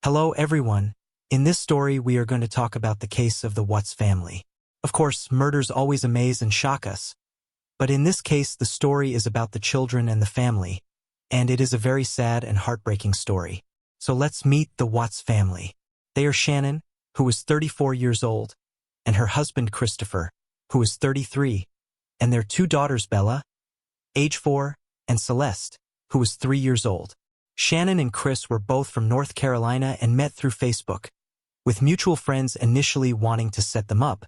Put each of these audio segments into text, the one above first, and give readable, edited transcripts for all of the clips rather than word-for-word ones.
Hello everyone. In this story we are going to talk about the case of the Watts family. Of course, murders always amaze and shock us. But in this case the story is about the children and the family, and it is a very sad and heartbreaking story. So let's meet the Watts family. They are Shannon, who is 34 years old, and her husband Christopher, who is 33, and their two daughters Bella, age 4, and Celeste, who is 3 years old. Shannon and Chris were both from North Carolina and met through Facebook, with mutual friends initially wanting to set them up,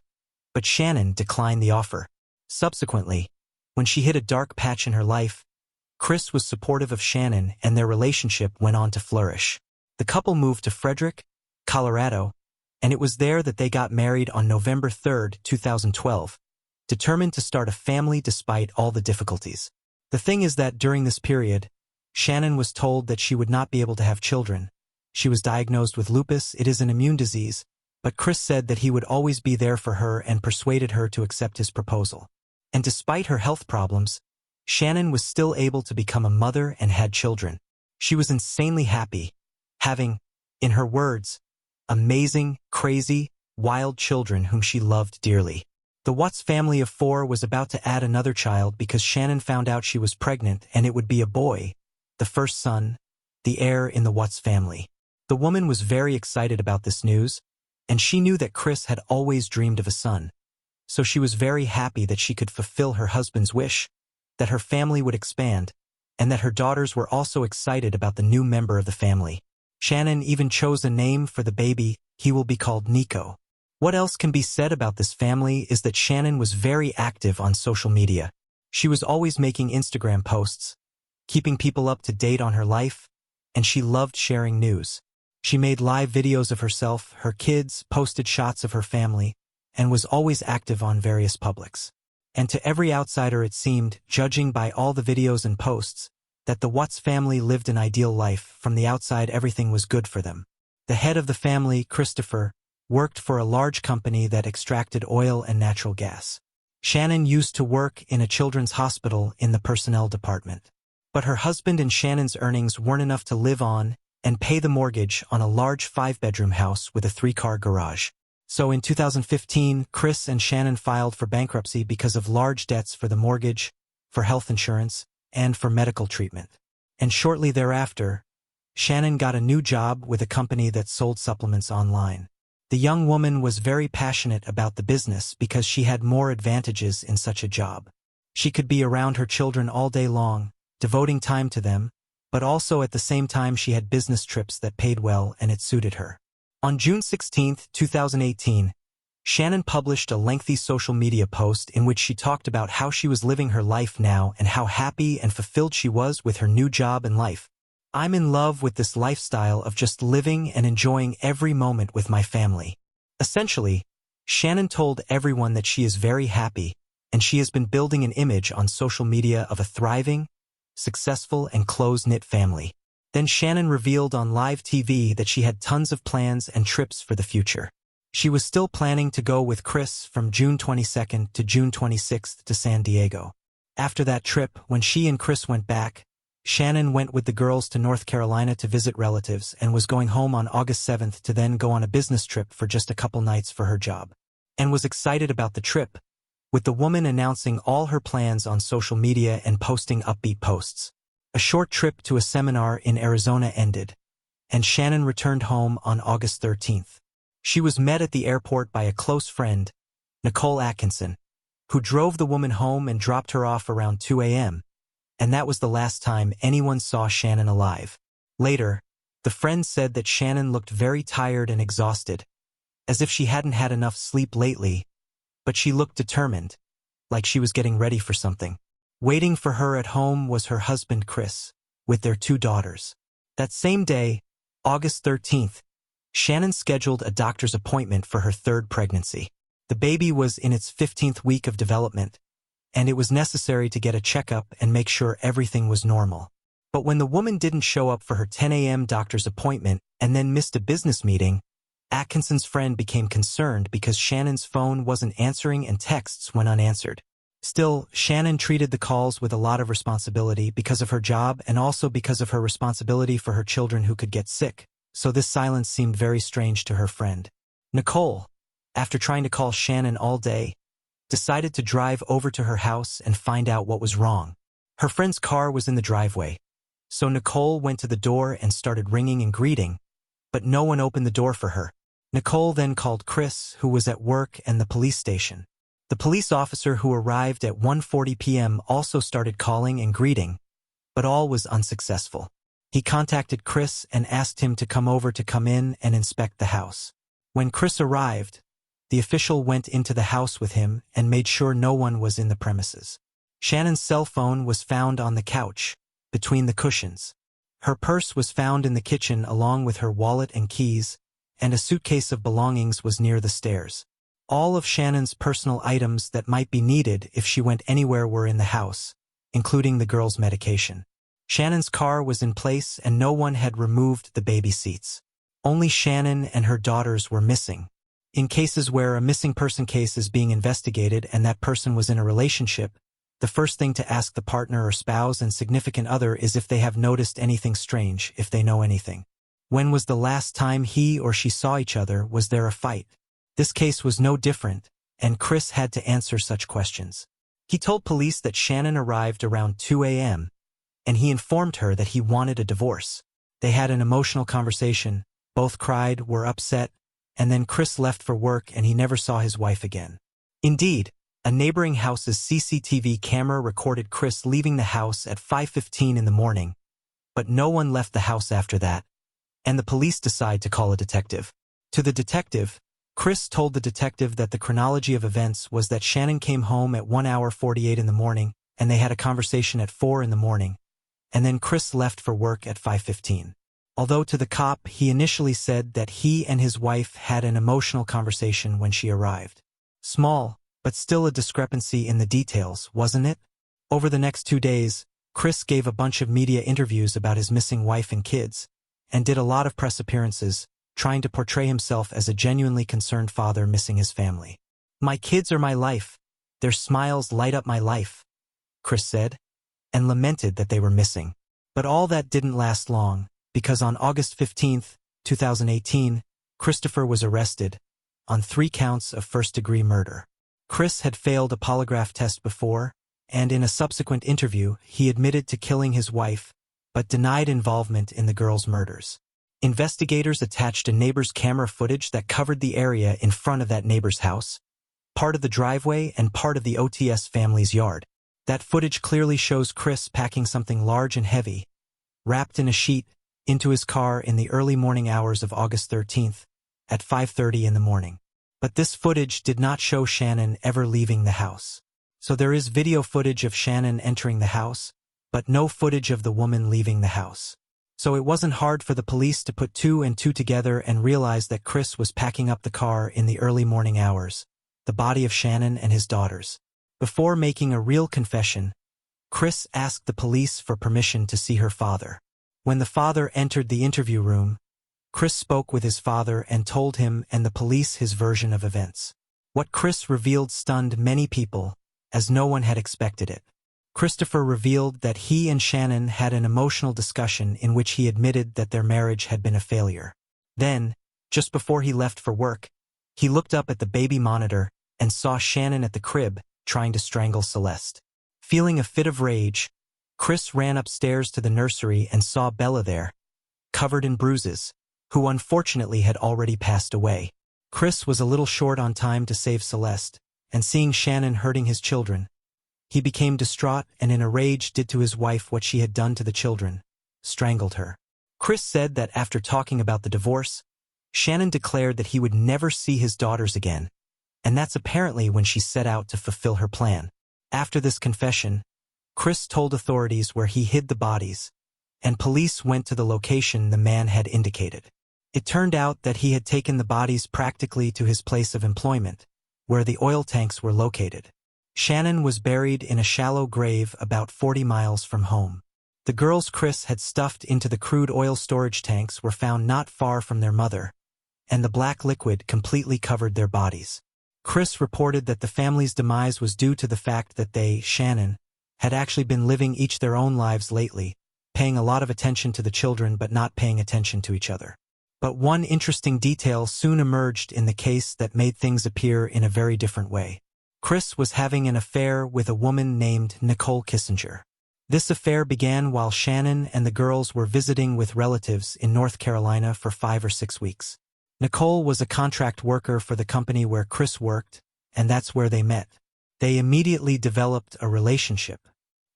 but Shannon declined the offer. Subsequently, when she hit a dark patch in her life, Chris was supportive of Shannon and their relationship went on to flourish. The couple moved to Frederick, Colorado, and it was there that they got married on November 3, 2012, determined to start a family despite all the difficulties. The thing is that during this period, Shannon was told that she would not be able to have children. She was diagnosed with lupus. It is an immune disease, but Chris said that he would always be there for her and persuaded her to accept his proposal. And despite her health problems, Shannon was still able to become a mother and had children. She was insanely happy, having, in her words, amazing, crazy, wild children whom she loved dearly. The Watts family of 4 was about to add another child because Shannon found out she was pregnant and it would be a boy, the first son, the heir in the Watts family. The woman was very excited about this news, and she knew that Chris had always dreamed of a son. So she was very happy that she could fulfill her husband's wish, that her family would expand, and that her daughters were also excited about the new member of the family. Shannon even chose a name for the baby. He will be called Nico. What else can be said about this family is that Shannon was very active on social media. She was always making Instagram posts, keeping people up to date on her life, and she loved sharing news. She made live videos of herself, her kids, posted shots of her family, and was always active on various publics. And to every outsider it seemed, judging by all the videos and posts, that the Watts family lived an ideal life. From the outside everything was good for them. The head of the family, Christopher, worked for a large company that extracted oil and natural gas. Shannon used to work in a children's hospital in the personnel department. But her husband and Shannon's earnings weren't enough to live on and pay the mortgage on a large 5-bedroom house with a 3-car garage. So in 2015, Chris and Shannon filed for bankruptcy because of large debts for the mortgage, for health insurance, and for medical treatment. And shortly thereafter, Shannon got a new job with a company that sold supplements online. The young woman was very passionate about the business because she had more advantages in such a job. She could be around her children all day long, devoting time to them, but also at the same time she had business trips that paid well and it suited her. On June 16, 2018, Shannon published a lengthy social media post in which she talked about how she was living her life now and how happy and fulfilled she was with her new job and life. "I'm in love with this lifestyle of just living and enjoying every moment with my family." Essentially, Shannon told everyone that she is very happy, and she has been building an image on social media of a thriving, successful, and close-knit family. Then Shannon revealed on live TV that she had tons of plans and trips for the future. She was still planning to go with Chris from June 22nd to June 26th to San Diego. After that trip, when she and Chris went back, Shannon went with the girls to North Carolina to visit relatives and was going home on August 7th to then go on a business trip for just a couple nights for her job. And was excited about the trip, with the woman announcing all her plans on social media and posting upbeat posts. A short trip to a seminar in Arizona ended, and Shannon returned home on August 13th. She was met at the airport by a close friend, Nicole Atkinson, who drove the woman home and dropped her off around 2 a.m., and that was the last time anyone saw Shannon alive. Later, the friend said that Shannon looked very tired and exhausted, as if she hadn't had enough sleep lately, but she looked determined, like she was getting ready for something. Waiting for her at home was her husband Chris, with their 2 daughters. That same day, August 13th, Shannon scheduled a doctor's appointment for her 3rd pregnancy. The baby was in its 15th week of development, and it was necessary to get a checkup and make sure everything was normal. But when the woman didn't show up for her 10 a.m. doctor's appointment and then missed a business meeting, Atkinson's friend became concerned because Shannon's phone wasn't answering and texts went unanswered. Still, Shannon treated the calls with a lot of responsibility because of her job and also because of her responsibility for her children who could get sick. so this silence seemed very strange to her friend. Nicole, after trying to call Shannon all day, decided to drive over to her house and find out what was wrong. Her friend's car was in the driveway, so Nicole went to the door and started ringing and greeting, but no one opened the door for her. Nicole then called Chris, who was at work, and the police station. The police officer who arrived at 1:40 p.m. also started calling and greeting, but all was unsuccessful. He contacted Chris and asked him to come over to come in and inspect the house. When Chris arrived, the official went into the house with him and made sure no one was in the premises. Shannon's cell phone was found on the couch, between the cushions. Her purse was found in the kitchen along with her wallet and keys, and a suitcase of belongings was near the stairs. All of Shannon's personal items that might be needed if she went anywhere were in the house, including the girl's medication. Shannon's car was in place and no one had removed the baby seats. Only Shannon and her daughters were missing. In cases where a missing person case is being investigated and that person was in a relationship, the first thing to ask the partner or spouse and significant other is if they have noticed anything strange, if they know anything. When was the last time he or she saw each other? Was there a fight? This case was no different, and Chris had to answer such questions. He told police that Shannon arrived around 2 a.m., and he informed her that he wanted a divorce. They had an emotional conversation, both cried, were upset, and then Chris left for work and he never saw his wife again. Indeed, a neighboring house's CCTV camera recorded Chris leaving the house at 5:15 in the morning, but no one left the house after that, and the police decide to call a detective. To the detective, Chris told the detective that the chronology of events was that Shannon came home at 1:48 in the morning, and they had a conversation at 4 in the morning, and then Chris left for work at 5:15. Although to the cop he initially said that he and his wife had an emotional conversation when she arrived. Small, but still a discrepancy in the details, wasn't it? Over the next 2 days, Chris gave a bunch of media interviews about his missing wife and kids, and did a lot of press appearances, trying to portray himself as a genuinely concerned father missing his family. "My kids are my life. Their smiles light up my life," Chris said, and lamented that they were missing. But all that didn't last long, because on August 15, 2018, Christopher was arrested on 3 counts of first-degree murder. Chris had failed a polygraph test before, and in a subsequent interview, he admitted to killing his wife, but denied involvement in the girl's murders. Investigators attached a neighbor's camera footage that covered the area in front of that neighbor's house, part of the driveway and part of the OTS family's yard. That footage clearly shows Chris packing something large and heavy, wrapped in a sheet, into his car in the early morning hours of August 13th, at 5:30 in the morning. But this footage did not show Shannon ever leaving the house. So there is video footage of Shannon entering the house, but no footage of the woman leaving the house. So it wasn't hard for the police to put 2 and 2 together and realize that Chris was packing up the car in the early morning hours, the body of Shannon and his daughters. Before making a real confession, Chris asked the police for permission to see her father. When the father entered the interview room, Chris spoke with his father and told him and the police his version of events. What Chris revealed stunned many people, as no one had expected it. Christopher revealed that he and Shannon had an emotional discussion in which he admitted that their marriage had been a failure. Then, just before he left for work, he looked up at the baby monitor and saw Shannon at the crib trying to strangle Celeste. Feeling a fit of rage, Chris ran upstairs to the nursery and saw Bella there, covered in bruises, who unfortunately had already passed away. Chris was a little short on time to save Celeste, and seeing Shannon hurting his children, he became distraught and in a rage did to his wife what she had done to the children, strangled her. Chris said that after talking about the divorce, Shannon declared that he would never see his daughters again, and that's apparently when she set out to fulfill her plan. After this confession, Chris told authorities where he hid the bodies, and police went to the location the man had indicated. It turned out that he had taken the bodies practically to his place of employment, where the oil tanks were located. Shannon was buried in a shallow grave about 40 miles from home. The girls Chris had stuffed into the crude oil storage tanks were found not far from their mother, and the black liquid completely covered their bodies. Chris reported that the family's demise was due to the fact that they, Shannon, had actually been living each their own lives lately, paying a lot of attention to the children but not paying attention to each other. But one interesting detail soon emerged in the case that made things appear in a very different way. Chris was having an affair with a woman named Nicole Kissinger. This affair began while Shannon and the girls were visiting with relatives in North Carolina for 5 or 6 weeks. Nicole was a contract worker for the company where Chris worked, and that's where they met. They immediately developed a relationship.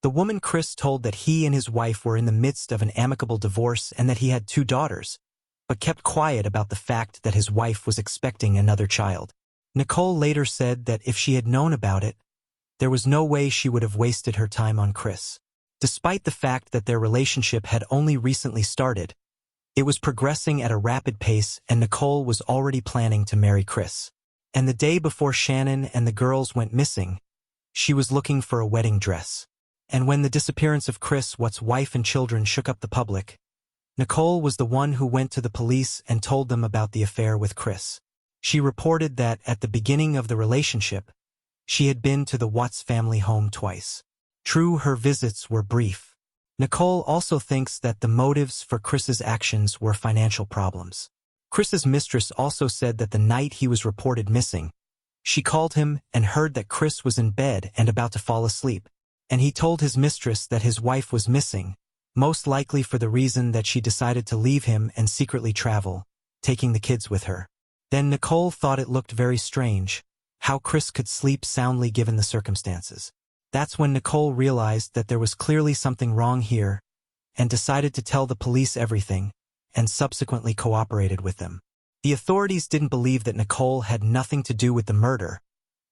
The woman Chris told that he and his wife were in the midst of an amicable divorce and that he had 2 daughters, but kept quiet about the fact that his wife was expecting another child. Nicole later said that if she had known about it, there was no way she would have wasted her time on Chris. Despite the fact that their relationship had only recently started, it was progressing at a rapid pace and Nicole was already planning to marry Chris. And the day before Shannon and the girls went missing, she was looking for a wedding dress. And when the disappearance of Chris Watt's wife and children shook up the public, Nicole was the one who went to the police and told them about the affair with Chris. She reported that at the beginning of the relationship, she had been to the Watts family home twice. True, her visits were brief. Nicole also thinks that the motives for Chris's actions were financial problems. Chris's mistress also said that the night he was reported missing, she called him and heard that Chris was in bed and about to fall asleep, and he told his mistress that his wife was missing, most likely for the reason that she decided to leave him and secretly travel, taking the kids with her. Then Nicole thought it looked very strange, how Chris could sleep soundly given the circumstances. That's when Nicole realized that there was clearly something wrong here, and decided to tell the police everything, and subsequently cooperated with them. The authorities didn't believe that Nicole had nothing to do with the murder,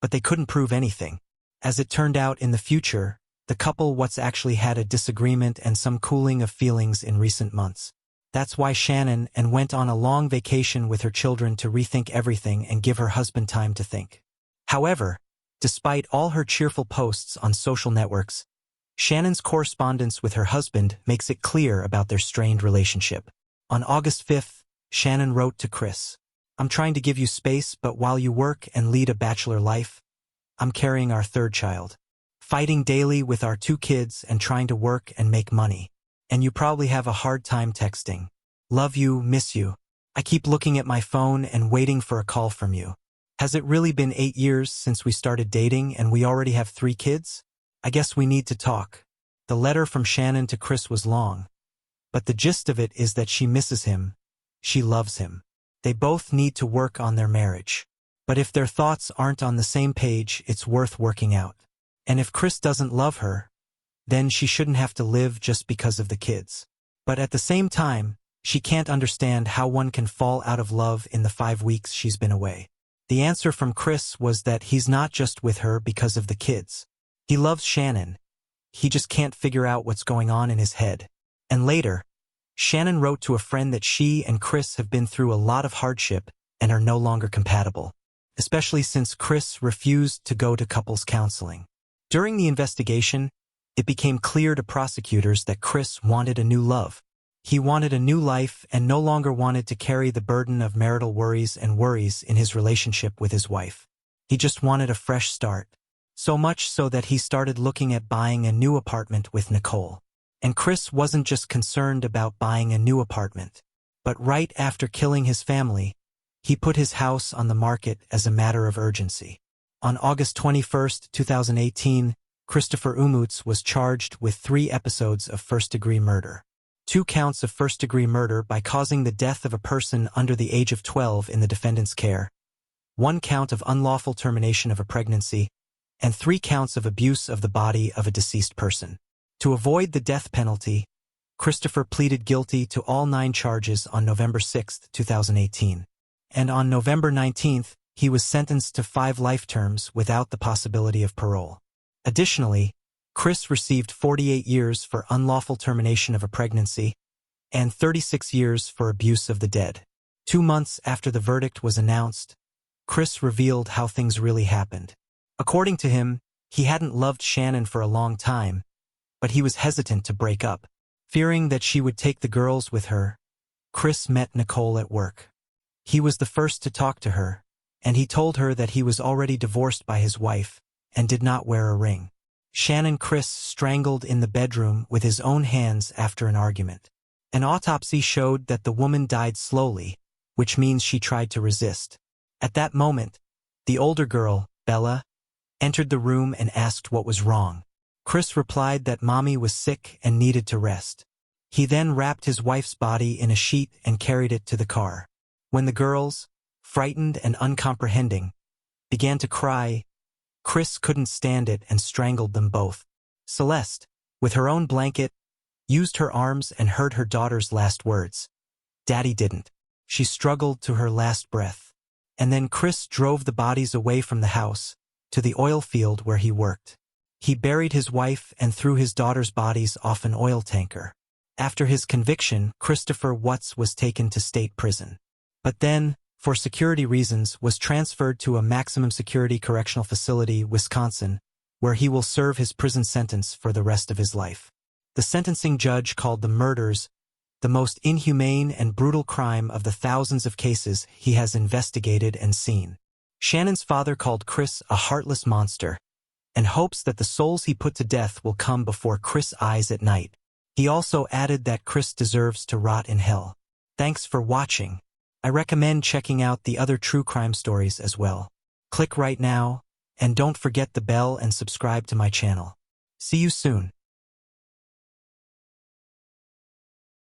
but they couldn't prove anything. As it turned out in the future, the couple Watts actually had a disagreement and some cooling of feelings in recent months. That's why Shannon went on a long vacation with her children to rethink everything and give her husband time to think. However, despite all her cheerful posts on social networks, Shannon's correspondence with her husband makes it clear about their strained relationship. On August 5th, Shannon wrote to Chris, "I'm trying to give you space, but while you work and lead a bachelor life, I'm carrying our 3rd child. Fighting daily with our 2 kids and trying to work and make money. And you probably have a hard time texting. Love you, miss you. I keep looking at my phone and waiting for a call from you. Has it really been 8 years since we started dating and we already have 3 kids? I guess we need to talk." The letter from Shannon to Chris was long, but the gist of it is that she misses him. She loves him. They both need to work on their marriage. But if their thoughts aren't on the same page, it's worth working out. And if Chris doesn't love her, then she shouldn't have to live just because of the kids. But at the same time, she can't understand how one can fall out of love in the 5 weeks she's been away. The answer from Chris was that he's not just with her because of the kids. He loves Shannon. He just can't figure out what's going on in his head. And later, Shannon wrote to a friend that she and Chris have been through a lot of hardship and are no longer compatible, especially since Chris refused to go to couples counseling. During the investigation, it became clear to prosecutors that Chris wanted a new love. He wanted a new life and no longer wanted to carry the burden of marital worries in his relationship with his wife. He just wanted a fresh start. So much so that he started looking at buying a new apartment with Nicole. And Chris wasn't just concerned about buying a new apartment, but right after killing his family, he put his house on the market as a matter of urgency. On August 21, 2018, Christopher Umutz was charged with 3 episodes of first-degree murder. 2 counts of first-degree murder by causing the death of a person under the age of 12 in the defendant's care, 1 count of unlawful termination of a pregnancy, and 3 counts of abuse of the body of a deceased person. To avoid the death penalty, Christopher pleaded guilty to all 9 charges on November 6, 2018. And on November 19, he was sentenced to 5 life terms without the possibility of parole. Additionally, Chris received 48 years for unlawful termination of a pregnancy and 36 years for abuse of the dead. 2 months after the verdict was announced, Chris revealed how things really happened. According to him, he hadn't loved Shannon for a long time, but he was hesitant to break up. Fearing that she would take the girls with her, Chris met Nicole at work. He was the first to talk to her, and he told her that he was already divorced by his wife and did not wear a ring. Shannon Chris strangled in the bedroom with his own hands after an argument. An autopsy showed that the woman died slowly, which means she tried to resist. At that moment, the older girl, Bella, entered the room and asked what was wrong. Chris replied that Mommy was sick and needed to rest. He then wrapped his wife's body in a sheet and carried it to the car. When the girls, frightened and uncomprehending, began to cry, Chris couldn't stand it and strangled them both. Celeste, with her own blanket, used her arms and heard her daughter's last words. Daddy didn't. She struggled to her last breath. And then Chris drove the bodies away from the house, to the oil field where he worked. He buried his wife and threw his daughter's bodies off an oil tanker. After his conviction, Christopher Watts was taken to state prison. But then, for security reasons, was transferred to a maximum security correctional facility, Wisconsin, where he will serve his prison sentence for the rest of his life. The sentencing judge called the murders the most inhumane and brutal crime of the thousands of cases he has investigated and seen. Shannon's father called Chris a heartless monster, and hopes that the souls he put to death will come before Chris' eyes at night. He also added that Chris deserves to rot in hell. Thanks for watching. I recommend checking out the other true crime stories as well. Click right now, and don't forget the bell and subscribe to my channel. See you soon.